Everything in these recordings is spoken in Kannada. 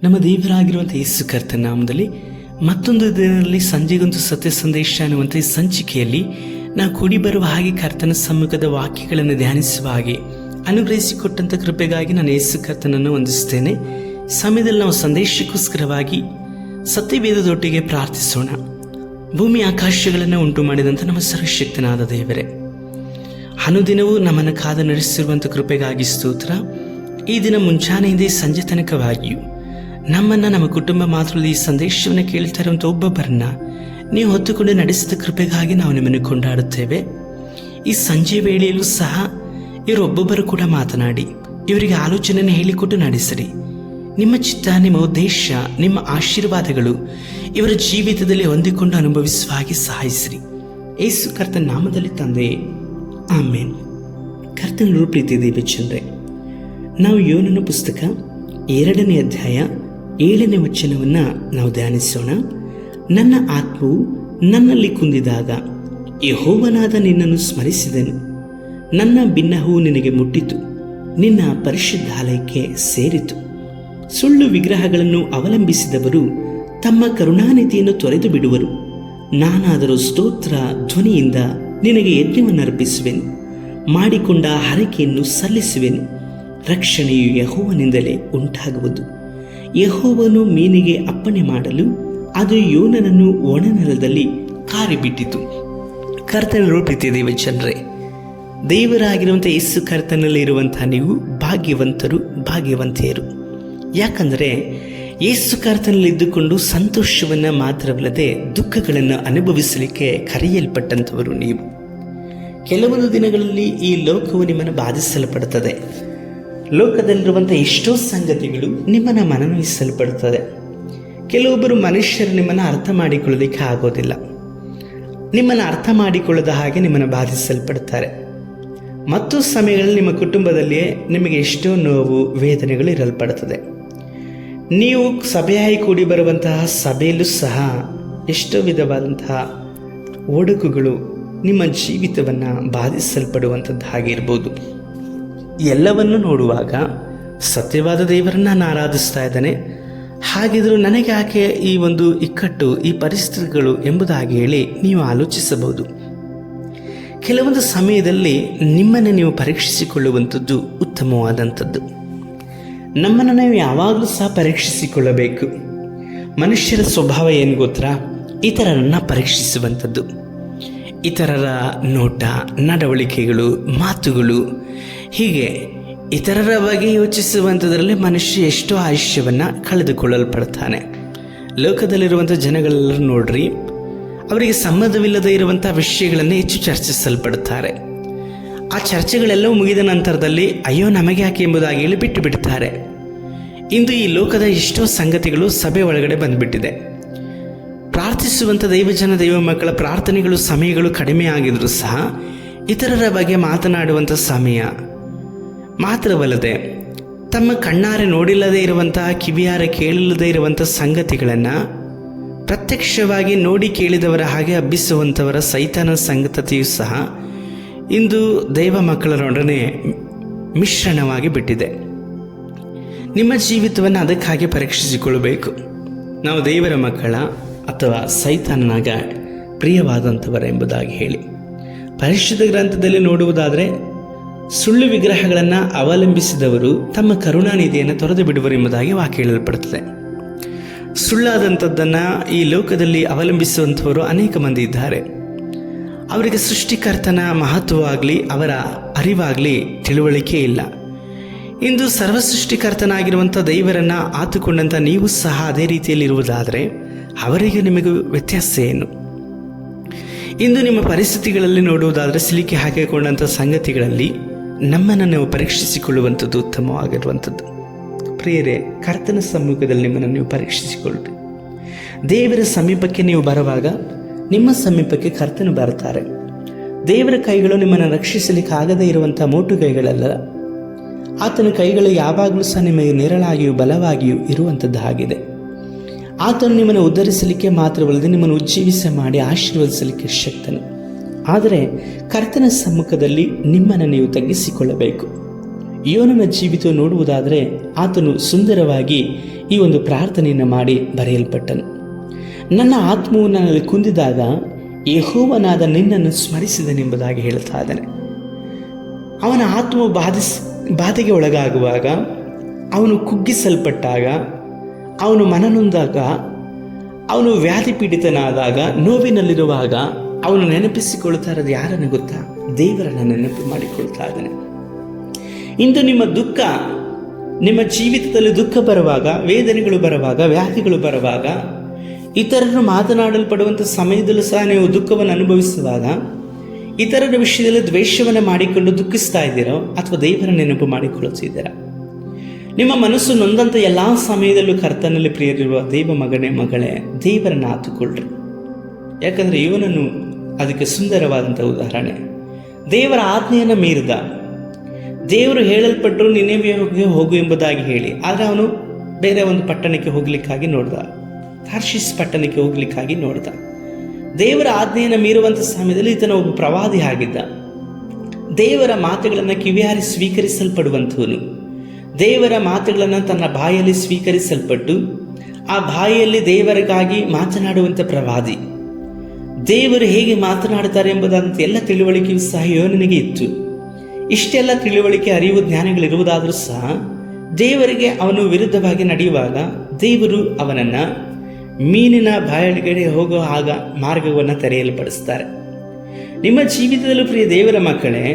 ನಮ್ಮ ದೇವರಾಗಿರುವಂಥ ಯೇಸು ಕರ್ತನ ನಾಮದಲ್ಲಿ ಮತ್ತೊಂದು ದಿನದಲ್ಲಿ ಸಂಜೆಗೊಂದು ಸತ್ಯ ಸಂದೇಶ ಅನ್ನುವಂಥ ಈ ಸಂಚಿಕೆಯಲ್ಲಿ ನಾವು ಕೂಡಿ ಬರುವ ಹಾಗೆ ಕರ್ತನ ಸಮ್ಮುಖದ ವಾಕ್ಯಗಳನ್ನು ಧ್ಯಾನಿಸುವ ಹಾಗೆ ಅನುಗ್ರಹಿಸಿಕೊಟ್ಟಂಥ ಕೃಪೆಗಾಗಿ ನಾನು ಯೇಸು ಕರ್ತನನ್ನು ವಂದಿಸ್ತೇನೆ. ಸಮಯದಲ್ಲಿ ನಾವು ಸಂದೇಶಕ್ಕೋಸ್ಕರವಾಗಿ ಸತ್ಯವೇದದೊಟ್ಟಿಗೆ ಪ್ರಾರ್ಥಿಸೋಣ. ಭೂಮಿ ಆಕಾಶಗಳನ್ನು ಉಂಟು ಮಾಡಿದಂಥ ನಮ್ಮ ಸರ್ವಶಕ್ತನಾದ ದೇವರೇ, ಅನುದಿನವೂ ನಮ್ಮನ್ನು ಕಾದು ನಡೆಸಿರುವಂಥ ಕೃಪೆಗಾಗಿ ಸ್ತೋತ್ರ. ಈ ದಿನ ಮುಂಚಾನೆಯಿಂದ ಸಂಜೆ ತನಕವಾಗಿಯೂ ನಮ್ಮನ್ನು ನಮ್ಮ ಕುಟುಂಬ ಮಾತ್ರದಲ್ಲಿ ಈ ಸಂದೇಶವನ್ನು ಕೇಳ್ತಾ ಇರುವಂಥ ಒಬ್ಬೊಬ್ಬರನ್ನ ನೀವು ಹೊತ್ತುಕೊಂಡು ನಡೆಸಿದ ಕೃಪೆಗಾಗಿ ನಾವು ನಿಮ್ಮನ್ನು ಕೊಂಡಾಡುತ್ತೇವೆ. ಈ ಸಂಜೆ ವೇಳೆಯಲ್ಲೂ ಸಹ ಇವರೊಬ್ಬೊಬ್ಬರು ಕೂಡ ಮಾತನಾಡಿ ಇವರಿಗೆ ಆಲೋಚನೆಯನ್ನು ಹೇಳಿಕೊಟ್ಟು ನಡೆಸಿರಿ. ನಿಮ್ಮ ಚಿತ್ತ, ನಿಮ್ಮ ಉದ್ದೇಶ, ನಿಮ್ಮ ಆಶೀರ್ವಾದಗಳು ಇವರ ಜೀವಿತದಲ್ಲಿ ಹೊಂದಿಕೊಂಡು ಅನುಭವಿಸುವ ಹಾಗೆ ಸಹಾಯಿಸಿರಿ. ಯೇಸು ಕರ್ತನ ನಾಮದಲ್ಲಿ ತಂದೆಯೇ, ಆಮೇನ್. ಕರ್ತನರು ಪ್ರೀತಿ ದೇವಚಂದ್ರೆ, ನಾವು ಯೋನನ ಪುಸ್ತಕ 2ನೇ ಅಧ್ಯಾಯ 7ನೇ ವಚನವನ್ನು ನಾವು ಧ್ಯಾನಿಸೋಣ. ನನ್ನ ಆತ್ಮವು ನನ್ನಲ್ಲಿ ಕುಂದಿದಾಗ ಯೆಹೋವನಾದ ನಿನ್ನನ್ನು ಸ್ಮರಿಸಿದೆನು. ನನ್ನ ಬಿನ್ನಹವು ನಿನಗೆ ಮುಟ್ಟಿತು, ನಿನ್ನ ಪರಿಶುದ್ಧಾಲಯಕ್ಕೆ ಸೇರಿತು. ಸುಳ್ಳು ವಿಗ್ರಹಗಳನ್ನು ಅವಲಂಬಿಸಿದವರು ತಮ್ಮ ಕರುಣಾನಿಧಿಯನ್ನು ತೊರೆದು ಬಿಡುವರು. ನಾನಾದರೂ ಸ್ತೋತ್ರ ಧ್ವನಿಯಿಂದ ನಿನಗೆ ಯಜ್ಞವನ್ನು ಅರ್ಪಿಸುವೆನು, ಮಾಡಿಕೊಂಡ ಹರಕೆಯನ್ನು ಸಲ್ಲಿಸುವೆನು. ರಕ್ಷಣೆಯು ಯೆಹೋವನಿಂದಲೇ ಉಂಟಾಗುವುದು. ಯೆಹೋವನು ಮೀನಿಗೆ ಅಪ್ಪಣೆ ಮಾಡಲು ಅದು ಯೋನನನ್ನು ಒಣನೆಲದಲ್ಲಿ ಕಾರಿಬಿಟ್ಟಿತು. ಕರ್ತನರು ಪ್ರೀತಿ ದೇವಚಂದ್ರೆ, ದೇವರಾಗಿರುವಂಥ ಯೇಸು ಕರ್ತನಲ್ಲಿ ಇರುವಂತಹ ನೀವು ಭಾಗ್ಯವಂತರು, ಭಾಗ್ಯವಂತೆಯರು. ಯಾಕಂದರೆ ಯೇಸು ಕರ್ತನಲ್ಲಿದ್ದುಕೊಂಡು ಸಂತೋಷವನ್ನು ಮಾತ್ರವಲ್ಲದೆ ದುಃಖಗಳನ್ನು ಅನುಭವಿಸಲಿಕ್ಕೆ ಕರೆಯಲ್ಪಟ್ಟಂಥವರು ನೀವು. ಕೆಲವೊಂದು ದಿನಗಳಲ್ಲಿ ಈ ಲೋಕವು ನಿಮ್ಮನ್ನು ಬಾಧಿಸಲ್ಪಡುತ್ತದೆ. ಲೋಕದಲ್ಲಿರುವಂಥ ಎಷ್ಟೋ ಸಂಗತಿಗಳು ನಿಮ್ಮನ್ನು ಮನನೊಲಿಸಲ್ಪಡುತ್ತದೆ. ಕೆಲವೊಬ್ಬರು ಮನುಷ್ಯರು ನಿಮ್ಮನ್ನು ಅರ್ಥ ಮಾಡಿಕೊಳ್ಳಲಿಕ್ಕೆ ಆಗೋದಿಲ್ಲ. ನಿಮ್ಮನ್ನು ಅರ್ಥ ಮಾಡಿಕೊಳ್ಳದ ಹಾಗೆ ನಿಮ್ಮನ್ನು ಬಾಧಿಸಲ್ಪಡ್ತಾರೆ. ಮತ್ತು ಸಮಯಗಳಲ್ಲಿ ನಿಮ್ಮ ಕುಟುಂಬದಲ್ಲಿಯೇ ನಿಮಗೆ ಎಷ್ಟೋ ನೋವು, ವೇದನೆಗಳು ಇರಲ್ಪಡುತ್ತದೆ. ನೀವು ಸಭೆಯಾಗಿ ಕೂಡಿ ಬರುವಂತಹ ಸಭೆಯಲ್ಲೂ ಸಹ ಎಷ್ಟೋ ವಿಧವಾದಂತಹ ಒಡಕುಗಳು ನಿಮ್ಮ ಜೀವಿತವನ್ನು ಬಾಧಿಸಲ್ಪಡುವಂಥದ್ದು ಹಾಗಿರ್ಬೋದು. ಎಲ್ಲವನ್ನು ನೋಡುವಾಗ ಸತ್ಯವಾದ ದೇವರನ್ನ ನಾನು ಆರಾಧಿಸ್ತಾ ಇದ್ದಾನೆ, ಹಾಗಿದ್ರೂ ನನಗೆ ಯಾಕೆ ಈ ಒಂದು ಇಕ್ಕಟ್ಟು, ಈ ಪರಿಸ್ಥಿತಿಗಳು ಎಂಬುದಾಗಿ ಹೇಳಿ ನೀವು ಆಲೋಚಿಸಬಹುದು. ಕೆಲವೊಂದು ಸಮಯದಲ್ಲಿ ನಿಮ್ಮನ್ನು ನೀವು ಪರೀಕ್ಷಿಸಿಕೊಳ್ಳುವಂಥದ್ದು ಉತ್ತಮವಾದಂಥದ್ದು. ನಮ್ಮನ್ನು ನಾವು ಯಾವಾಗಲೂ ಸಹ ಪರೀಕ್ಷಿಸಿಕೊಳ್ಳಬೇಕು. ಮನುಷ್ಯರ ಸ್ವಭಾವ ಏನು ಗೊತ್ತಾ? ಇತರರನ್ನು ಪರೀಕ್ಷಿಸುವಂಥದ್ದು. ಇತರರ ನೋಟ, ನಡವಳಿಕೆಗಳು, ಮಾತುಗಳು, ಹೀಗೆ ಇತರರ ಬಗ್ಗೆ ಯೋಚಿಸುವಂಥದ್ರಲ್ಲಿ ಮನುಷ್ಯ ಎಷ್ಟೋ ಆಯುಷ್ಯವನ್ನು ಕಳೆದುಕೊಳ್ಳಲ್ಪಡ್ತಾನೆ. ಲೋಕದಲ್ಲಿರುವಂಥ ಜನಗಳೆಲ್ಲರೂ ನೋಡ್ರಿ, ಅವರಿಗೆ ಸಂಬಂಧವಿಲ್ಲದೆ ಇರುವಂಥ ವಿಷಯಗಳನ್ನು ಹೆಚ್ಚು ಚರ್ಚಿಸಲ್ಪಡುತ್ತಾರೆ. ಆ ಚರ್ಚೆಗಳೆಲ್ಲವೂ ಮುಗಿದ ನಂತರದಲ್ಲಿ ಅಯ್ಯೋ ನಮಗೆ ಯಾಕೆ ಎಂಬುದಾಗಿ ಹೇಳಿ ಬಿಟ್ಟು ಬಿಡ್ತಾರೆ. ಇಂದು ಈ ಲೋಕದ ಎಷ್ಟೋ ಸಂಗತಿಗಳು ಸಭೆ ಒಳಗಡೆ ಬಂದುಬಿಟ್ಟಿದೆ. ಪ್ರಾರ್ಥಿಸುವಂಥ ದೈವಜನ, ದೈವ ಮಕ್ಕಳ ಪ್ರಾರ್ಥನೆಗಳು, ಸಮಯಗಳು ಕಡಿಮೆ ಆಗಿದ್ರೂ ಸಹ ಇತರರ ಬಗ್ಗೆ ಮಾತನಾಡುವಂಥ ಸಮಯ ಮಾತ್ರವಲ್ಲದೆ ತಮ್ಮ ಕಣ್ಣಾರೆ ನೋಡಿಲ್ಲದೆ ಇರುವಂತಹ, ಕಿವಿಯಾರೆ ಕೇಳಿಲ್ಲದೆ ಇರುವಂಥ ಸಂಗತಿಗಳನ್ನು ಪ್ರತ್ಯಕ್ಷವಾಗಿ ನೋಡಿ ಕೇಳಿದವರ ಹಾಗೆ ಹಬ್ಬಿಸುವಂಥವರ ಸೈತಾನ ಸಂಗತಿಯೂ ಸಹ ಇಂದು ದೈವ ಮಕ್ಕಳರೊಡನೆ ಮಿಶ್ರಣವಾಗಿ ಬಿಟ್ಟಿದೆ. ನಿಮ್ಮ ಜೀವಿತವನ್ನು ಅದಕ್ಕಾಗಿ ಪರೀಕ್ಷಿಸಿಕೊಳ್ಳಬೇಕು. ನಾವು ದೇವರ ಮಕ್ಕಳ ಅಥವಾ ಸೈತಾನನಾಗ ಪ್ರಿಯವಾದಂಥವರ ಎಂಬುದಾಗಿ ಹೇಳಿ. ಪರಿಶುದ್ಧ ಗ್ರಂಥದಲ್ಲಿ ನೋಡುವುದಾದರೆ ಸುಳ್ಳು ವಿಗ್ರಹಗಳನ್ನು ಅವಲಂಬಿಸಿದವರು ತಮ್ಮ ಕರುಣಾನಿಧಿಯನ್ನು ತೊರೆದು ಬಿಡುವರು ಎಂಬುದಾಗಿ ವಾಕ್ಯ ಹೇಳಲ್ಪಡುತ್ತದೆ. ಸುಳ್ಳಾದಂಥದ್ದನ್ನು ಈ ಲೋಕದಲ್ಲಿ ಅವಲಂಬಿಸುವಂಥವರು ಅನೇಕ ಮಂದಿ ಇದ್ದಾರೆ. ಅವರಿಗೆ ಸೃಷ್ಟಿಕರ್ತನ ಮಹತ್ವವಾಗಲಿ ಅವರ ಅರಿವಾಗಲಿ ತಿಳುವಳಿಕೆ ಇಲ್ಲ. ಇಂದು ಸರ್ವಸೃಷ್ಟಿಕರ್ತನಾಗಿರುವಂಥ ದೇವರನ್ನು ಆತುಕೊಂಡಂಥ ನೀವು ಸಹ ಅದೇ ರೀತಿಯಲ್ಲಿ ಇರುವುದಾದರೆ ಅವರಿಗೆ ನಿಮಗೂ ವ್ಯತ್ಯಾಸ ಏನು? ಇಂದು ನಿಮ್ಮ ಪರಿಸ್ಥಿತಿಗಳಲ್ಲಿ ನೋಡುವುದಾದರೆ ಸಿಲುಕಿ ಹಾಕಿಕೊಂಡಂಥ ಸಂಗತಿಗಳಲ್ಲಿ ನಮ್ಮನ್ನು ನಾವು ಪರೀಕ್ಷಿಸಿಕೊಳ್ಳುವಂಥದ್ದು ಉತ್ತಮವಾಗಿರುವಂಥದ್ದು. ಪ್ರಿಯರೇ, ಕರ್ತನ ಸಮ್ಮುಖದಲ್ಲಿ ನಿಮ್ಮನ್ನು ನೀವು ಪರೀಕ್ಷಿಸಿಕೊಳ್ಳ್ರಿ. ದೇವರ ಸಮೀಪಕ್ಕೆ ನೀವು ಬರುವಾಗ ನಿಮ್ಮ ಸಮೀಪಕ್ಕೆ ಕರ್ತನು ಬರ್ತಾರೆ. ದೇವರ ಕೈಗಳು ನಿಮ್ಮನ್ನು ರಕ್ಷಿಸಲಿಕ್ಕೆ ಆಗದೇ ಇರುವಂಥ ಮೋಟು ಕೈಗಳಲ್ಲ. ಆತನ ಕೈಗಳು ಯಾವಾಗಲೂ ಸಹ ನಿಮಗೆ ನೇರಳಾಗಿಯೂ ಬಲವಾಗಿಯೂ ಇರುವಂಥದ್ದು ಆಗಿದೆ. ಆತನು ನಿಮ್ಮನ್ನು ಉದ್ಧರಿಸಲಿಕ್ಕೆ ಮಾತ್ರವಲ್ಲದೆ ನಿಮ್ಮನ್ನು ಉಜ್ಜೀವಿಸ ಮಾಡಿ ಆಶೀರ್ವದಿಸಲಿಕ್ಕೆ ಶಕ್ತನು. ಆದರೆ ಕರ್ತನ ಸಮ್ಮುಖದಲ್ಲಿ ನಿಮ್ಮನ್ನು ನೀವು ತಗ್ಗಿಸಿಕೊಳ್ಳಬೇಕು. ಯೋನನ ಜೀವಿತ ನೋಡುವುದಾದರೆ ಆತನು ಸುಂದರವಾಗಿ ಈ ಒಂದು ಪ್ರಾರ್ಥನೆಯನ್ನು ಮಾಡಿ ಬರೆಯಲ್ಪಟ್ಟನು. ನನ್ನ ಆತ್ಮವು ನನ್ನಲ್ಲಿ ಕುಂದಿದಾಗ ಯೆಹೋವನಾದ ನಿನ್ನನ್ನು ಸ್ಮರಿಸಿದನೆಂಬುದಾಗಿ ಹೇಳ್ತಾ ಇದ್ದಾನೆ. ಅವನ ಆತ್ಮವು ಬಾಧೆಗೆ ಒಳಗಾಗುವಾಗ, ಅವನು ಕುಗ್ಗಿಸಲ್ಪಟ್ಟಾಗ, ಅವನು ಮನನೊಂದಾಗ, ಅವನು ವ್ಯಾಧಿ ಪೀಡಿತನಾದಾಗ, ನೋವಿನಲ್ಲಿರುವಾಗ ಅವನು ನೆನಪಿಸಿಕೊಳ್ತಾ ಇರೋದು ಯಾರನ್ನು ಗೊತ್ತಾ? ದೇವರನ್ನು ನೆನಪು ಮಾಡಿಕೊಳ್ತಾ ಇದ್ದಾನೆ. ಇಂದು ನಿಮ್ಮ ದುಃಖ, ನಿಮ್ಮ ಜೀವಿತದಲ್ಲಿ ದುಃಖ ಬರುವಾಗ, ವೇದನೆಗಳು ಬರುವಾಗ, ವ್ಯಾಧಿಗಳು ಬರುವಾಗ, ಇತರರು ಮಾತನಾಡಲ್ಪಡುವಂಥ ಸಮಯದಲ್ಲೂ ಸಹ ನೀವು ದುಃಖವನ್ನು ಅನುಭವಿಸುವಾಗ ಇತರರ ವಿಷಯದಲ್ಲಿ ದ್ವೇಷವನ್ನು ಮಾಡಿಕೊಂಡು ದುಃಖಿಸ್ತಾ ಇದ್ದೀರೋ ಅಥವಾ ದೇವರ ನೆನಪು ಮಾಡಿಕೊಳ್ಳುತ್ತಿದ್ದೀರಾ? ನಿಮ್ಮ ಮನಸ್ಸು ನೊಂದಂಥ ಎಲ್ಲ ಸಮಯದಲ್ಲೂ ಕರ್ತನಲ್ಲಿ ಪ್ರಿಯರಿರುವ ದೇವ ಮಗನೇ ಮಗಳೇ, ದೇವರನ್ನು ಆತುಕೊಳ್ಳ್ರಿ. ಯಾಕಂದರೆ ಇವನನ್ನು ಅದಕ್ಕೆ ಸುಂದರವಾದಂಥ ಉದಾಹರಣೆ. ದೇವರ ಆಜ್ಞೆಯನ್ನು ಮೀರಿದ, ದೇವರು ಹೇಳಲ್ಪಟ್ಟರು ನಿನೆವೆಗೆ ಹೋಗು ಎಂಬುದಾಗಿ ಹೇಳಿ, ಆದರೆ ಅವನು ಬೇರೆ ಒಂದು ಪಟ್ಟಣಕ್ಕೆ ಹೋಗ್ಲಿಕ್ಕಾಗಿ ನೋಡ್ದ, ತಾರ್ಷೀಷ್ ಪಟ್ಟಣಕ್ಕೆ ಹೋಗ್ಲಿಕ್ಕಾಗಿ ನೋಡ್ದ. ದೇವರ ಆಜ್ಞೆಯನ್ನು ಮೀರುವಂಥ ಸಮಯದಲ್ಲಿ ಈತನ ಒಬ್ಬ ಪ್ರವಾದಿ ಆಗಿದ್ದ. ದೇವರ ಮಾತುಗಳನ್ನು ಕಿವಿಯಾರಿ ಸ್ವೀಕರಿಸಲ್ಪಡುವಂಥವನು, ದೇವರ ಮಾತುಗಳನ್ನು ತನ್ನ ಬಾಯಲ್ಲಿ ಸ್ವೀಕರಿಸಲ್ಪಟ್ಟು ಆ ಬಾಯಿಯಲ್ಲಿ ದೇವರಿಗಾಗಿ ಮಾತನಾಡುವಂಥ ಪ್ರವಾದಿ. ದೇವರು ಹೇಗೆ ಮಾತನಾಡುತ್ತಾರೆ ಎಂಬುದಂತ ಎಲ್ಲ ತಿಳುವಳಿಕೆಯೂ ಸಹ ಯೋನನಿಗೆ ಇತ್ತು. ಇಷ್ಟೆಲ್ಲ ತಿಳುವಳಿಕೆ, ಅರಿವು, ಜ್ಞಾನಗಳಿರುವುದಾದರೂ ಸಹ ದೇವರಿಗೆ ಅವನು ವಿರುದ್ಧವಾಗಿ ನಡೆಯುವಾಗ ದೇವರು ಅವನನ್ನು ಮೀನಿನ ಬಾಯೊಳಗಡೆ ಹೋಗೋ ಆಗ ಮಾರ್ಗವನ್ನು ತೆರೆಯಲ್ಪಡಿಸ್ತಾರೆ. ನಿಮ್ಮ ಜೀವಿತದಲ್ಲೂ ಪ್ರಿಯ ದೇವರ ಮಕ್ಕಳೇ,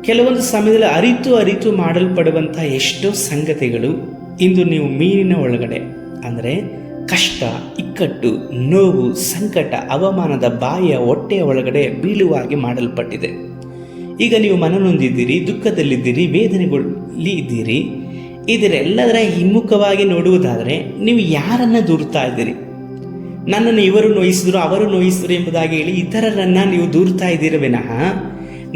ಕೆಲವೊಂದು ಸಮಯದಲ್ಲಿ ಅರಿತು ಮಾಡಲ್ಪಡುವಂಥ ಎಷ್ಟೋ ಸಂಗತಿಗಳು ಇಂದು ನೀವು ಮೀನಿನ ಒಳಗಡೆ, ಅಂದರೆ ಕಷ್ಟ, ಇಕ್ಕಟ್ಟು, ನೋವು, ಸಂಕಟ, ಅವಮಾನದ ಬಾಯಿಯ ಹೊಟ್ಟೆಯ ಒಳಗಡೆ ಬೀಳುವಾಗಿ ಮಾಡಲ್ಪಟ್ಟಿದೆ. ಈಗ ನೀವು ಮನನೊಂದಿದ್ದೀರಿ, ದುಃಖದಲ್ಲಿದ್ದೀರಿ, ವೇದನೆಗಳಲ್ಲಿ ಇದ್ದೀರಿ. ಇದರೆಲ್ಲದರ ಹಿಮ್ಮುಖವಾಗಿ ನೋಡುವುದಾದರೆ ನೀವು ಯಾರನ್ನು ದೂರ್ತಾ ಇದ್ದೀರಿ? ನನ್ನನ್ನು ಇವರು ನೋಯಿಸಿದ್ರು, ಅವರು ನೋಯಿಸಿದ್ರು ಎಂಬುದಾಗಿ ಹೇಳಿ ಇತರರನ್ನು ನೀವು ದೂರ್ತಾ ಇದ್ದೀರ ವಿನಃ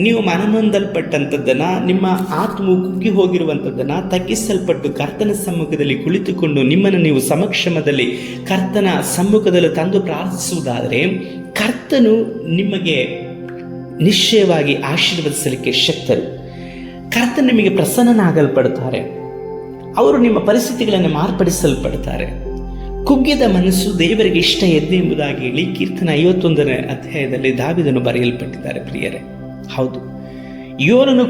ನೀವು ಮನನೊಂದಲ್ಪಟ್ಟಂಥದ್ದನ್ನು, ನಿಮ್ಮ ಆತ್ಮವು ಕುಗ್ಗಿ ಹೋಗಿರುವಂಥದ್ದನ್ನು ತಗ್ಗಿಸಲ್ಪಟ್ಟು ಕರ್ತನ ಸಮ್ಮುಖದಲ್ಲಿ ಕುಳಿತುಕೊಂಡು ನಿಮ್ಮನ್ನು ನೀವು ಸಮಕ್ಷಮದಲ್ಲಿ ಕರ್ತನ ಸಮ್ಮುಖದಲ್ಲಿ ತಂದು ಪ್ರಾರ್ಥಿಸುವುದಾದರೆ ಕರ್ತನು ನಿಮಗೆ ನಿಶ್ಚಯವಾಗಿ ಆಶೀರ್ವದಿಸಲಿಕ್ಕೆ ಶಕ್ತರು. ಕರ್ತನು ನಿಮಗೆ ಪ್ರಸನ್ನನಾಗಲ್ಪಡ್ತಾರೆ. ಅವರು ನಿಮ್ಮ ಪರಿಸ್ಥಿತಿಗಳನ್ನು ಮಾರ್ಪಡಿಸಲ್ಪಡ್ತಾರೆ. ಕುಗ್ಗಿದ ಮನಸ್ಸು ದೇವರಿಗೆ ಇಷ್ಟ ಎದ್ದು ಎಂಬುದಾಗಿ ಹೇಳಿ ಕೀರ್ತನ 51ನೇ ಅಧ್ಯಾಯದಲ್ಲಿ ದಾವೀದನು ಬರೆಯಲ್ಪಟ್ಟಿದ್ದಾರೆ. ಪ್ರಿಯರೇ, ಹೌದು, ಯೋನನು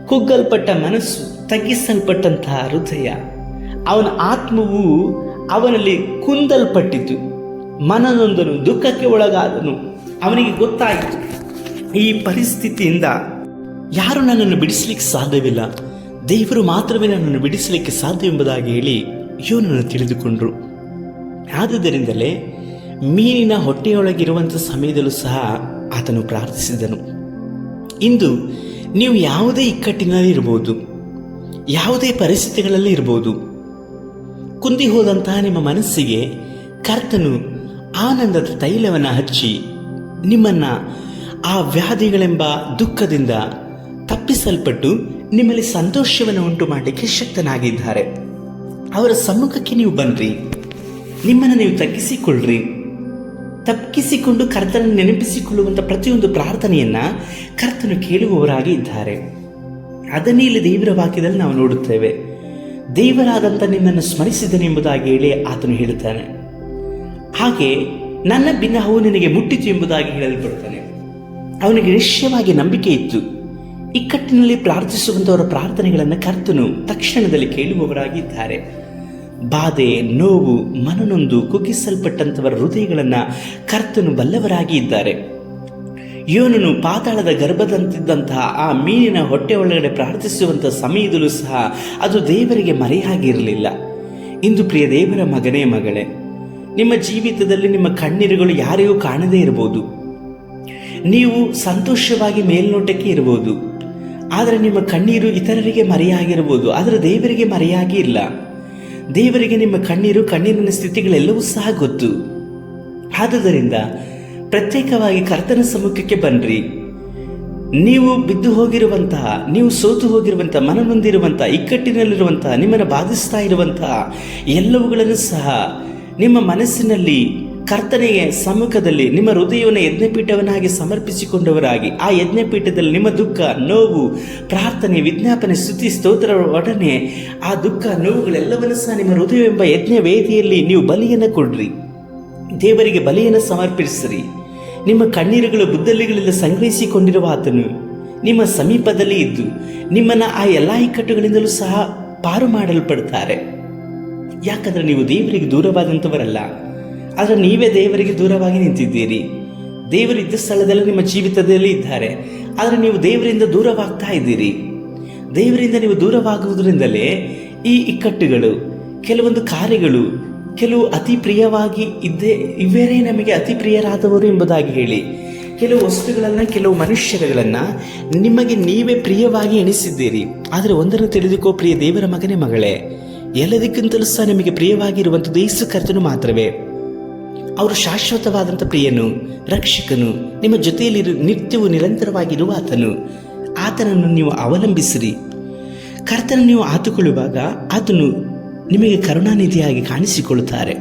ಕುಗ್ಗಲ್ಪಟ್ಟ ಮನಸ್ಸು, ತಗ್ಗಿಸಲ್ಪಟ್ಟಂತಹ ಹೃದಯ, ಅವನ ಆತ್ಮವು ಅವನಲ್ಲಿ ಕುಂದಲ್ಪಟ್ಟಿತು. ಮನನೊಂದನು, ದುಃಖಕ್ಕೆ ಒಳಗಾದನು. ಅವನಿಗೆ ಗೊತ್ತಾಯಿತು, ಈ ಪರಿಸ್ಥಿತಿಯಿಂದ ಯಾರು ನನ್ನನ್ನು ಬಿಡಿಸಲಿಕ್ಕೆ ಸಾಧ್ಯವಿಲ್ಲ, ದೇವರು ಮಾತ್ರವೇ ನನ್ನನ್ನು ಬಿಡಿಸಲಿಕ್ಕೆ ಸಾಧ್ಯ ಎಂಬುದಾಗಿ ಹೇಳಿ ಯೋನನ್ನು ತಿಳಿದುಕೊಂಡರು. ಆದುದರಿಂದಲೇ ಮೀನಿನ ಹೊಟ್ಟೆಯೊಳಗಿರುವಂಥ ಸಮಯದಲ್ಲೂ ಸಹ ಆತನು ಪ್ರಾರ್ಥಿಸಿದನು. ಇಂದು ನೀವು ಯಾವುದೇ ಇಕ್ಕಟ್ಟಿನಲ್ಲಿ ಇರ್ಬೋದು, ಯಾವುದೇ ಪರಿಸ್ಥಿತಿಗಳಲ್ಲಿ ಇರ್ಬೋದು, ಕುಂದಿ ಹೋದಂತಹ ನಿಮ್ಮ ಮನಸ್ಸಿಗೆ ಕರ್ತನು ಆನಂದದ ತೈಲವನ್ನು ಹಚ್ಚಿ ನಿಮ್ಮನ್ನು ಆ ವ್ಯಾಧಿಗಳೆಂಬ ದುಃಖದಿಂದ ತಪ್ಪಿಸಲ್ಪಟ್ಟು ನಿಮ್ಮಲ್ಲಿ ಸಂತೋಷವನ್ನು ಉಂಟು ಮಾಡಲಿಕ್ಕೆ ಶಕ್ತನಾಗಿದ್ದಾರೆ. ಅವರ ಸಮ್ಮುಖಕ್ಕೆ ನೀವು ಬನ್ನಿರಿ, ನಿಮ್ಮನ್ನು ನೀವು ತಗ್ಗಿಸಿಕೊಂಡು ಕರ್ತನನ್ನು ನೆನಪಿಸಿಕೊಳ್ಳುವಂಥ ಪ್ರತಿಯೊಂದು ಪ್ರಾರ್ಥನೆಯನ್ನು ಕರ್ತನು ಕೇಳುವವರಾಗಿ ಇದ್ದಾರೆ. ಅದನ್ನೇ ಇಲ್ಲಿ ದೇವರ ವಾಕ್ಯದಲ್ಲಿ ನಾವು ನೋಡುತ್ತೇವೆ. ದೇವರಾದಂಥ ನಿನ್ನನ್ನು ಸ್ಮರಿಸಿದನೆಂಬುದಾಗಿ ಹೇಳಿ ಆತನು ಹೇಳುತ್ತಾನೆ. ಹಾಗೆ ನನ್ನ ಬಿನ್ನಹವು ನಿನಗೆ ಮುಟ್ಟಿತು ಎಂಬುದಾಗಿ ಹೇಳಲ್ಪಡುತ್ತಾನೆ. ಅವನಿಗೆ ನಿಶ್ಚಯವಾಗಿ ನಂಬಿಕೆ ಇತ್ತು. ಇಕ್ಕಟ್ಟಿನಲ್ಲಿ ಪ್ರಾರ್ಥಿಸುವಂಥವರ ಪ್ರಾರ್ಥನೆಗಳನ್ನು ಕರ್ತನು ತಕ್ಷಣದಲ್ಲಿ ಕೇಳುವವರಾಗಿದ್ದಾರೆ. ಬಾಧೆ, ನೋವು, ಮನನೊಂದು ಕುಗ್ಗಿಸಲ್ಪಟ್ಟಂಥವರ ಹೃದಯಗಳನ್ನು ಕರ್ತನು ಬಲ್ಲವರಾಗಿ ಇದ್ದಾರೆ. ಯೋನನು ಪಾತಾಳದ ಗರ್ಭದಂತಿದ್ದಂತಹ ಆ ಮೀನಿನ ಹೊಟ್ಟೆ ಒಳಗಡೆ ಪ್ರಾರ್ಥಿಸುವಂಥ ಸಮಯದಲ್ಲೂ ಸಹ ಅದು ದೇವರಿಗೆ ಮರೆಯಾಗಿರಲಿಲ್ಲ. ಇಂದು ಪ್ರಿಯ ದೇವರ ಮಗನೇ ಮಗಳೇ, ನಿಮ್ಮ ಜೀವಿತದಲ್ಲಿ ನಿಮ್ಮ ಕಣ್ಣೀರುಗಳು ಯಾರಿಗೂ ಕಾಣದೇ ಇರಬಹುದು. ನೀವು ಸಂತೋಷವಾಗಿ ಮೇಲ್ನೋಟಕ್ಕೆ ಇರಬಹುದು, ಆದರೆ ನಿಮ್ಮ ಕಣ್ಣೀರು ಇತರರಿಗೆ ಮರೆಯಾಗಿರಬಹುದು, ಆದರೆ ದೇವರಿಗೆ ಮರೆಯಾಗಿ ಇಲ್ಲ. ದೇವರಿಗೆ ನಿಮ್ಮ ಕಣ್ಣೀರಿನ ಸ್ಥಿತಿಗಳೆಲ್ಲವೂ ಸಹ ಗೊತ್ತು. ಆದುದರಿಂದ ಪ್ರತ್ಯೇಕವಾಗಿ ಕರ್ತನ ಸಮ್ಮುಖಕ್ಕೆ ಬನ್ನಿರಿ. ನೀವು ಬಿದ್ದು ಹೋಗಿರುವಂತಹ, ನೀವು ಸೋತು ಹೋಗಿರುವಂತಹ, ಮನನೊಂದಿರುವಂತಹ, ಇಕ್ಕಟ್ಟಿನಲ್ಲಿರುವಂತಹ, ನಿಮ್ಮನ್ನು ಬಾಧಿಸ್ತಾ ಇರುವಂತಹ ಎಲ್ಲವುಗಳನ್ನು ಸಹ ನಿಮ್ಮ ಮನಸ್ಸಿನಲ್ಲಿ ಕರ್ತನಿಗೆ ಸಮ್ಮುಖದಲ್ಲಿ ನಿಮ್ಮ ಹೃದಯವನ್ನು ಯಜ್ಞಪೀಠವನ್ನಾಗಿ ಸಮರ್ಪಿಸಿಕೊಂಡವರಾಗಿ, ಆ ಯಜ್ಞಪೀಠದಲ್ಲಿ ನಿಮ್ಮ ದುಃಖ, ನೋವು, ಪ್ರಾರ್ಥನೆ, ವಿಜ್ಞಾಪನೆ, ಸ್ತುತಿ, ಸ್ತೋತ್ರ ಒಡನೆ ಆ ದುಃಖ, ನೋವುಗಳೆಲ್ಲವನ್ನೂ ಸಹ ನಿಮ್ಮ ಹೃದಯವೆಂಬ ಯಜ್ಞ ವೇದಿಯಲ್ಲಿ ನೀವು ಬಲಿಯನ್ನು ಕೊಡ್ರಿ. ದೇವರಿಗೆ ಬಲಿಯನ್ನು ಸಮರ್ಪಿಸಿರಿ. ನಿಮ್ಮ ಕಣ್ಣೀರುಗಳು ಬುದ್ದಲಿಗಳಿಂದ ಸಂಗ್ರಹಿಸಿಕೊಂಡಿರುವ ಆತನು ನಿಮ್ಮ ಸಮೀಪದಲ್ಲಿ ಇದ್ದು ನಿಮ್ಮನ್ನು ಆ ಎಲ್ಲ ಇಕ್ಕಟ್ಟುಗಳಿಂದಲೂ ಸಹ ಪಾರು ಮಾಡಲ್ಪಡ್ತಾರೆ. ಯಾಕಂದರೆ ನೀವು ದೇವರಿಗೆ ದೂರವಾದಂಥವರಲ್ಲ, ಆದರೆ ನೀವೇ ದೇವರಿಗೆ ದೂರವಾಗಿ ನಿಂತಿದ್ದೀರಿ. ದೇವರು ಇದ್ದ ಸ್ಥಳದಲ್ಲಿ ನಿಮ್ಮ ಜೀವಿತದಲ್ಲಿ ಇದ್ದಾರೆ, ಆದರೆ ನೀವು ದೇವರಿಂದ ದೂರವಾಗ್ತಾ ಇದ್ದೀರಿ. ದೇವರಿಂದ ನೀವು ದೂರವಾಗುವುದರಿಂದಲೇ ಈ ಇಕ್ಕಟ್ಟುಗಳು, ಕೆಲವೊಂದು ಕಾರ್ಯಗಳು, ಕೆಲವು ಅತಿ ಪ್ರಿಯವಾಗಿ ಇವರೇ ನಮಗೆ ಅತಿ ಪ್ರಿಯರಾದವರು ಎಂಬುದಾಗಿ ಹೇಳಿ, ಕೆಲವು ವಸ್ತುಗಳನ್ನು, ಕೆಲವು ಮನುಷ್ಯರುಗಳನ್ನು ನಿಮಗೆ ನೀವೇ ಪ್ರಿಯವಾಗಿ ಎಣಿಸಿದ್ದೀರಿ. ಆದರೆ ಒಂದನ್ನು ತಿಳಿದುಕೋ ಪ್ರಿಯ ದೇವರ ಮಗನೇ, ಮಗಳೇ, ಎಲ್ಲದಕ್ಕಿಂತಲೂ ಸಹ ನಿಮಗೆ ಪ್ರಿಯವಾಗಿರುವಂಥದ್ದು ಯೇಸು ಕರ್ತನು ಮಾತ್ರವೇ. ಅವರು ಶಾಶ್ವತವಾದಂಥ ಪ್ರಿಯನು, ರಕ್ಷಕನು, ನಿಮ್ಮ ಜೊತೆಯಲ್ಲಿ ನಿತ್ಯವೂ ನಿರಂತರವಾಗಿರುವ ಆತನನ್ನು ನೀವು ಅವಲಂಬಿಸಿರಿ. ಕರ್ತನನ್ನು ನೀವು ಆತುಕೊಳ್ಳುವಾಗ ಆತನು ನಿಮಗೆ ಕರುಣಾನಿಧಿಯಾಗಿ ಕಾಣಿಸಿಕೊಳ್ಳುತ್ತಾರೆ.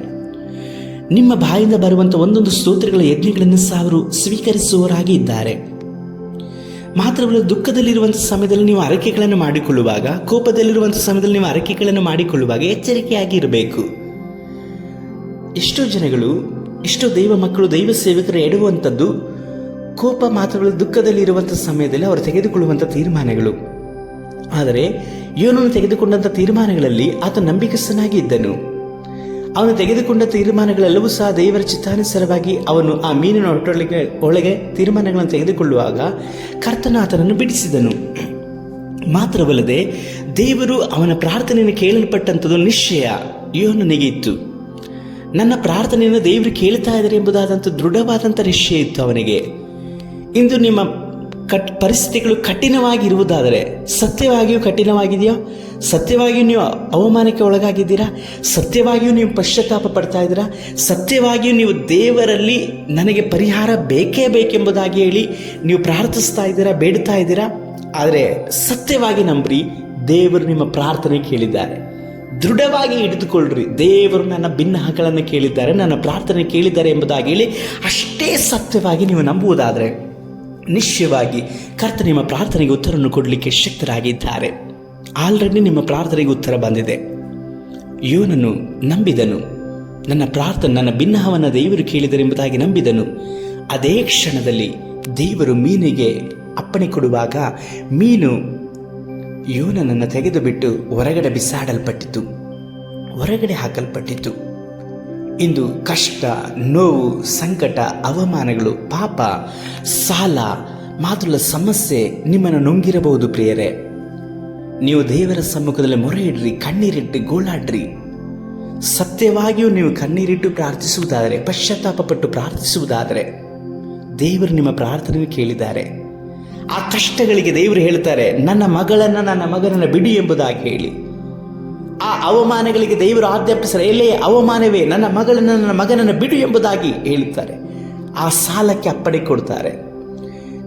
ನಿಮ್ಮ ಬಾಯಿಂದ ಬರುವಂಥ ಒಂದೊಂದು ಸ್ತೋತ್ರಗಳ ಯಜ್ಞಗಳನ್ನು ಸಹ ಅವರು ಸ್ವೀಕರಿಸುವವರಾಗಿ ಇದ್ದಾರೆ. ಮಾತ್ರವಲ್ಲ, ದುಃಖದಲ್ಲಿರುವಂಥ ಸಮಯದಲ್ಲಿ ನೀವು ಅರಕೆಗಳನ್ನು ಮಾಡಿಕೊಳ್ಳುವಾಗ, ಕೋಪದಲ್ಲಿರುವಂಥ ಸಮಯದಲ್ಲಿ ನೀವು ಅರಕೆಗಳನ್ನು ಮಾಡಿಕೊಳ್ಳುವಾಗ ಎಚ್ಚರಿಕೆಯಾಗಿ ಇರಬೇಕು. ಎಷ್ಟೋ ಜನಗಳು, ಎಷ್ಟೋ ದೈವ ಮಕ್ಕಳು, ದೈವ ಸೇವಕರು ಎಡುವಂಥದ್ದು ಕೋಪ ಮಾತ್ರವಲ್ಲ, ದುಃಖದಲ್ಲಿರುವಂಥ ಸಮಯದಲ್ಲಿ ಅವರು ತೆಗೆದುಕೊಳ್ಳುವಂಥ ತೀರ್ಮಾನಗಳು. ಆದರೆ ಯೋನನು ತೆಗೆದುಕೊಂಡಂಥ ತೀರ್ಮಾನಗಳಲ್ಲಿ ಆತ ನಂಬಿಕಸ್ಥನಾಗಿ ಇದ್ದನು. ಅವನು ತೆಗೆದುಕೊಂಡ ತೀರ್ಮಾನಗಳೆಲ್ಲವೂ ಸಹ ದೇವರ ಚಿತ್ತಾನುಸಾರವಾಗಿ ಅವನು ಆ ಮೀನಿನ ಒಳಗೆ ತೀರ್ಮಾನಗಳನ್ನು ತೆಗೆದುಕೊಳ್ಳುವಾಗ ಕರ್ತನು ಆತನನ್ನು ಬಿಡಿಸಿದನು. ಮಾತ್ರವಲ್ಲದೆ ದೇವರು ಅವನ ಪ್ರಾರ್ಥನೆಯನ್ನು ಕೇಳಲ್ಪಟ್ಟಂಥದ್ದು ನಿಶ್ಚಯ ಯೋನನಿಗೆ ಇತ್ತು. ನನ್ನ ಪ್ರಾರ್ಥನೆಯನ್ನು ದೇವರು ಕೇಳ್ತಾ ಇದ್ದಾರೆ ಎಂಬುದಾದಂಥ ದೃಢವಾದಂಥ ನಿಶ್ಚಯ ಇತ್ತು ಅವನಿಗೆ. ಇಂದು ನಿಮ್ಮ ಪರಿಸ್ಥಿತಿಗಳು ಕಠಿಣವಾಗಿರುವುದಾದರೆ, ಸತ್ಯವಾಗಿಯೂ ಕಠಿಣವಾಗಿದೆಯೋ, ಸತ್ಯವಾಗಿಯೂ ನೀವು ಅವಮಾನಕ್ಕೆ ಒಳಗಾಗಿದ್ದೀರಾ, ಸತ್ಯವಾಗಿಯೂ ನೀವು ಪಶ್ಚಾತ್ತಾಪ ಪಡ್ತಾ ಇದ್ದೀರಾ, ಸತ್ಯವಾಗಿಯೂ ನೀವು ದೇವರಲ್ಲಿ ನನಗೆ ಪರಿಹಾರ ಬೇಕೇ ಬೇಕೆಂಬುದಾಗಿ ಹೇಳಿ ನೀವು ಪ್ರಾರ್ಥಿಸ್ತಾ ಇದ್ದೀರಾ, ಬೇಡ್ತಾ ಇದ್ದೀರಾ. ಆದರೆ ಸತ್ಯವಾಗಿ ನಂಬ್ರಿ, ದೇವರು ನಿಮ್ಮ ಪ್ರಾರ್ಥನೆ ಕೇಳಿದ್ದಾರೆ. ದೃಢವಾಗಿ ಹಿಡಿದುಕೊಳ್ಳ್ರಿ. ದೇವರು ನನ್ನ ಭಿನ್ನಹಗಳನ್ನು ಕೇಳಿದ್ದಾರೆ, ನನ್ನ ಪ್ರಾರ್ಥನೆ ಕೇಳಿದ್ದಾರೆ ಎಂಬುದಾಗಿ ಹೇಳಿ ಅಷ್ಟೇ ಸತ್ಯವಾಗಿ ನೀವು ನಂಬುವುದಾದರೆ ನಿಶ್ಚಯವಾಗಿ ಕರ್ತನ ನಿಮ್ಮ ಪ್ರಾರ್ಥನೆಗೆ ಉತ್ತರವನ್ನು ಕೊಡಲಿಕ್ಕೆ ಶಕ್ತರಾಗಿದ್ದಾರೆ. ಆಲ್ರೆಡಿ ನಿಮ್ಮ ಪ್ರಾರ್ಥನೆಗೆ ಉತ್ತರ ಬಂದಿದೆ. ಯೋನನು ನಂಬಿದನು. ನನ್ನ ಭಿನ್ನಹವನ್ನು ದೇವರು ಕೇಳಿದರೆ ಎಂಬುದಾಗಿ ನಂಬಿದನು. ಅದೇ ಕ್ಷಣದಲ್ಲಿ ದೇವರು ಮೀನಿಗೆ ಅಪ್ಪಣೆ ಕೊಡುವಾಗ ಮೀನು ಯೋನನನ್ನು ತೆಗೆದು ಬಿಟ್ಟು ಹೊರಗಡೆ ಬಿಸಾಡಲ್ಪಟ್ಟಿತು, ಹೊರಗಡೆ ಹಾಕಲ್ಪಟ್ಟಿತು. ಇಂದು ಕಷ್ಟ, ನೋವು, ಸಂಕಟ, ಅವಮಾನಗಳು, ಪಾಪ, ಸಾಲ, ಮಾತುಗಳ ಸಮಸ್ಯೆ ನಿಮ್ಮನ್ನು ನುಂಗಿರಬಹುದು ಪ್ರಿಯರೇ. ನೀವು ದೇವರ ಸಮ್ಮುಖದಲ್ಲಿ ಮೊರೆ ಇಡ್ರಿ, ಕಣ್ಣೀರಿಟ್ಟು ಗೋಳಾಡ್ರಿ. ಸತ್ಯವಾಗಿಯೂ ನೀವು ಕಣ್ಣೀರಿಟ್ಟು ಪ್ರಾರ್ಥಿಸುವುದಾದರೆ, ಪಶ್ಚಾತ್ತಾಪಪಟ್ಟು ಪ್ರಾರ್ಥಿಸುವುದಾದರೆ ದೇವರು ನಿಮ್ಮ ಪ್ರಾರ್ಥನೆ ಕೇಳಿದ್ದಾರೆ. ಆ ಕಷ್ಟಗಳಿಗೆ ದೇವರು ಹೇಳ್ತಾರೆ, ನನ್ನ ಮಗನನ್ನು ಬಿಡಿ ಎಂಬುದಾಗಿ ಹೇಳಿ. ಆ ಅವಮಾನಗಳಿಗೆ ದೇವರು ಆಜ್ಞಾಪಿಸರೆ, ಎಲ್ಲೇ ಅವಮಾನವೇ, ನನ್ನ ಮಗನನ್ನು ಬಿಡು ಎಂಬುದಾಗಿ ಹೇಳುತ್ತಾರೆ. ಆ ಸಾಲಕ್ಕೆ ಅಪ್ಪಣೆ ಕೊಡ್ತಾರೆ.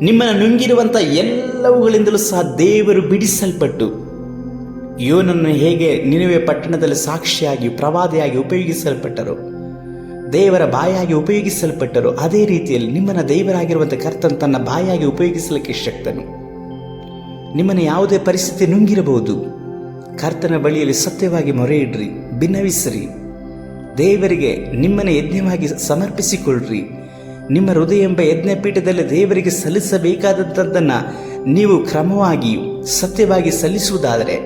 ನಿಮ್ಮನ್ನು ನುಂಗಿರುವಂಥ ಎಲ್ಲವುಗಳಿಂದಲೂ ಸಹ ದೇವರು ಬಿಡಿಸಲ್ಪಟ್ಟು, ಯೋನನ್ನು ಹೇಗೆ ನಿನವೆ ಪಟ್ಟಣದಲ್ಲಿ ಸಾಕ್ಷಿಯಾಗಿ ಪ್ರವಾದಿಯಾಗಿ ಉಪಯೋಗಿಸಲ್ಪಟ್ಟರು, ದೇವರ ಬಾಯಾಗಿ ಉಪಯೋಗಿಸಲ್ಪಟ್ಟರು, ಅದೇ ರೀತಿಯಲ್ಲಿ ನಿಮ್ಮನ್ನು ದೇವರಾಗಿರುವಂಥ ಕರ್ತನ ತನ್ನ ಬಾಯಾಗಿ ಉಪಯೋಗಿಸಲಿಕ್ಕೆ ಶಕ್ತನು. ನಿಮ್ಮನ್ನು ಯಾವುದೇ ಪರಿಸ್ಥಿತಿ ನುಂಗಿರಬಹುದು, ಕರ್ತನ ಬಳಿಯಲ್ಲಿ ಸತ್ಯವಾಗಿ ಮೊರೆ ಇಡ್ರಿ, ಭಿನ್ನವಿಸಿರಿ. ದೇವರಿಗೆ ನಿಮ್ಮನ್ನು ಯಜ್ಞವಾಗಿ ಸಮರ್ಪಿಸಿಕೊಳ್ಳ್ರಿ. ನಿಮ್ಮ ಹೃದಯ ಎಂಬ ಯಜ್ಞಪೀಠದಲ್ಲಿ ದೇವರಿಗೆ ಸಲ್ಲಿಸಬೇಕಾದಂಥದ್ದನ್ನು ನೀವು ಕ್ರಮವಾಗಿ ಸತ್ಯವಾಗಿ ಸಲ್ಲಿಸುವುದಾದರೆ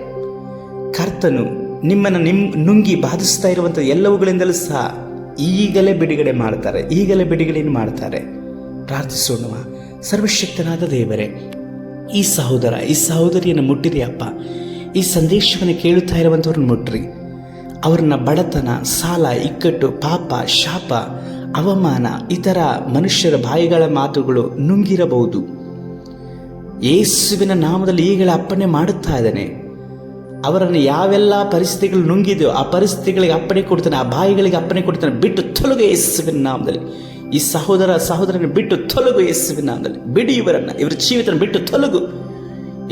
ಕರ್ತನು ನಿಮ್ಮನ್ನು ನುಂಗಿ ಬಾಧಿಸ್ತಾ ಇರುವಂಥ ಎಲ್ಲವುಗಳಿಂದಲೂ ಸಹ ಈಗಲೇ ಬಿಡುಗಡೆಯನ್ನು ಮಾಡ್ತಾರೆ. ಪ್ರಾರ್ಥಿಸೋಣ. ಸರ್ವಶಕ್ತನಾದ ದೇವರೇ, ಈ ಸಹೋದರ, ಈ ಸಹೋದರಿಯನ್ನು ಮುಟ್ಟಿರಿ ಅಪ್ಪ. ಈ ಸಂದೇಶವನ್ನು ಕೇಳುತ್ತಾ ಇರುವಂಥವ್ರನ್ನ ಮುಟ್ರಿ. ಅವ್ರನ್ನ ಬಡತನ, ಸಾಲ, ಇಕ್ಕಟ್ಟು, ಪಾಪ, ಶಾಪ, ಅವಮಾನ, ಇತರ ಮನುಷ್ಯರ ಬಾಯಿಗಳ ಮಾತುಗಳು ನುಂಗಿರಬಹುದು. ಯೇಸುವಿನ ನಾಮದಲ್ಲಿ ಈಗಲೇ ಅಪ್ಪಣೆ ಮಾಡುತ್ತಾ ಇದ್ದಾನೆ. ಅವರನ್ನು ಯಾವೆಲ್ಲ ಪರಿಸ್ಥಿತಿಗಳು ನುಂಗಿದೆಯೋ ಆ ಪರಿಸ್ಥಿತಿಗಳಿಗೆ ಅಪ್ಪಣೆ ಕೊಡ್ತಾನೆ, ಆ ಬಾಯಿಗಳಿಗೆ ಅಪ್ಪಣೆ ಕೊಡ್ತಾನೆ. ಬಿಟ್ಟು ತೊಲಗು ಯೇಸುವಿನ ನಾಮದಲ್ಲಿ. ಈ ಸಹೋದರನ ಬಿಟ್ಟು ತೊಲಗು ಯೇಸುವಿನ ನಾಮದಲ್ಲಿ. ಬಿಡಿ ಇವರ ಜೀವಿತನ ಬಿಟ್ಟು ತೊಲಗು.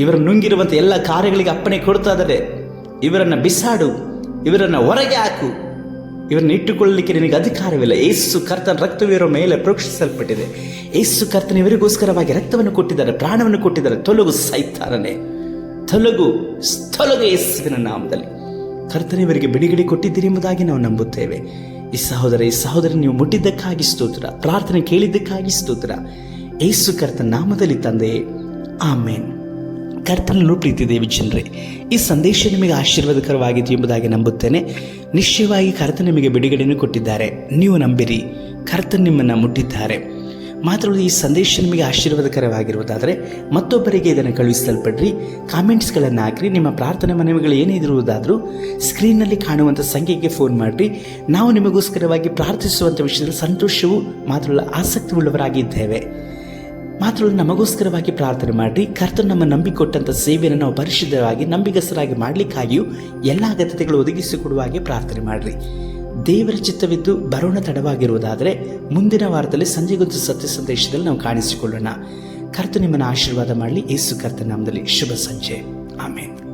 ಇವರು ನುಂಗಿರುವಂಥ ಎಲ್ಲ ಕಾರ್ಯಗಳಿಗೆ ಅಪ್ಪಣೆ ಕೊಡ್ತಾ ಇದ್ದಾರೆ. ಇವರನ್ನು ಬಿಸಾಡು, ಇವರನ್ನು ಹೊರಗೆ ಹಾಕು, ಇವರನ್ನು ಇಟ್ಟುಕೊಳ್ಳಲಿಕ್ಕೆ ನಿನಗೆ ಅಧಿಕಾರವಿಲ್ಲ. ಯೇಸು ಕರ್ತನ ರಕ್ತವಿರೋ ಮೇಲೆ ಪ್ರೋಕ್ಷಿಸಲ್ಪಟ್ಟಿದೆ. ಯೇಸು ಕರ್ತನ ಇವರಿಗೋಸ್ಕರವಾಗಿ ರಕ್ತವನ್ನು ಕೊಟ್ಟಿದ್ದಾರೆ, ಪ್ರಾಣವನ್ನು ಕೊಟ್ಟಿದ್ದಾರೆ. ತೊಲಗು ಸೈತಾನನೇ, ತೊಲಗು ಯೇಸುವಿನ ನಾಮದಲ್ಲಿ. ಕರ್ತನ ಇವರಿಗೆ ಬಿಡುಗಡೆ ಕೊಟ್ಟಿದ್ದೀರಿ ಎಂಬುದಾಗಿ ನಾವು ನಂಬುತ್ತೇವೆ. ಈ ಸಹೋದರ ನೀವು ಮುಟ್ಟಿದ್ದಕ್ಕಾಗಿ ಸ್ತೋತ್ರ, ಪ್ರಾರ್ಥನೆ ಕೇಳಿದ್ದಕ್ಕಾಗಿ ಸ್ತೋತ್ರ. ಯೇಸು ಕರ್ತನ ನಾಮದಲ್ಲಿ ತಂದೆಯೇ, ಆಮೇನ್. ಕರ್ತನನ್ನು ಪ್ರೀತಿ ದೇವಿ ಜನರೇ, ಈ ಸಂದೇಶ ನಿಮಗೆ ಆಶೀರ್ವಾದಕರವಾಗಿತ್ತು ಎಂಬುದಾಗಿ ನಂಬುತ್ತೇನೆ. ನಿಶ್ಚಯವಾಗಿ ಕರ್ತನ ನಿಮಗೆ ಬಿಡುಗಡೆಯನ್ನು ಕೊಟ್ಟಿದ್ದಾರೆ. ನೀವು ನಂಬಿರಿ, ಕರ್ತನ ನಿಮ್ಮನ್ನು ಮುಟ್ಟಿದ್ದಾರೆ. ಮಾತ್ರವಲ್ಲ, ಈ ಸಂದೇಶ ನಿಮಗೆ ಆಶೀರ್ವಾದಕರವಾಗಿರುವುದಾದರೆ ಮತ್ತೊಬ್ಬರಿಗೆ ಇದನ್ನು ಕಳುಹಿಸಲ್ಪಡ್ರಿ. ಕಾಮೆಂಟ್ಸ್ಗಳನ್ನು ಹಾಕಿರಿ. ನಿಮ್ಮ ಪ್ರಾರ್ಥನೆ ಮನವಿಗಳು ಏನೇ ಇರುವುದಾದರೂ ಸ್ಕ್ರೀನ್ನಲ್ಲಿ ಕಾಣುವಂಥ ಸಂಖ್ಯೆಗೆ ಫೋನ್ ಮಾಡಿರಿ. ನಾವು ನಿಮಗೋಸ್ಕರವಾಗಿ ಪ್ರಾರ್ಥಿಸುವಂಥ ವಿಷಯದಲ್ಲಿ ಸಂತೋಷವೂ ಮಾತ್ರವಲ್ಲ ಆಸಕ್ತಿ ಉಳ್ಳವರಾಗಿದ್ದೇವೆ. ಮಾತ್ರವಲ್ಲ, ನಮಗೋಸ್ಕರವಾಗಿ ಪ್ರಾರ್ಥನೆ ಮಾಡಿರಿ. ಕರ್ತನು ನಮ್ಮ ನಂಬಿಕೊಟ್ಟಂಥ ಸೇವೆಯನ್ನು ನಾವು ಪರಿಶುದ್ಧವಾಗಿ ನಂಬಿಗಸ್ತರಾಗಿ ಮಾಡಲಿಕ್ಕಾಗಿಯೂ ಎಲ್ಲ ಅಗತ್ಯತೆಗಳು ಒದಗಿಸಿಕೊಡುವ ಹಾಗೆ ಪ್ರಾರ್ಥನೆ ಮಾಡಿರಿ. ದೇವರ ಚಿತ್ತವಿದ್ದು ಬರೋಣ ತಡವಾಗಿರುವುದಾದರೆ ಮುಂದಿನ ವಾರದಲ್ಲಿ ಸಂಜೆಗೊಂದು ಸತ್ಯ ಸಂದೇಶದಲ್ಲಿ ನಾವು ಕಾಣಿಸಿಕೊಳ್ಳೋಣ. ಕರ್ತನು ನಿಮ್ಮನ್ನು ಆಶೀರ್ವಾದ ಮಾಡಲಿ. ಯೇಸು ಕರ್ತನ ನಾಮದಲ್ಲಿ ಶುಭ ಸಂಜೆ. ಆಮೇನ್.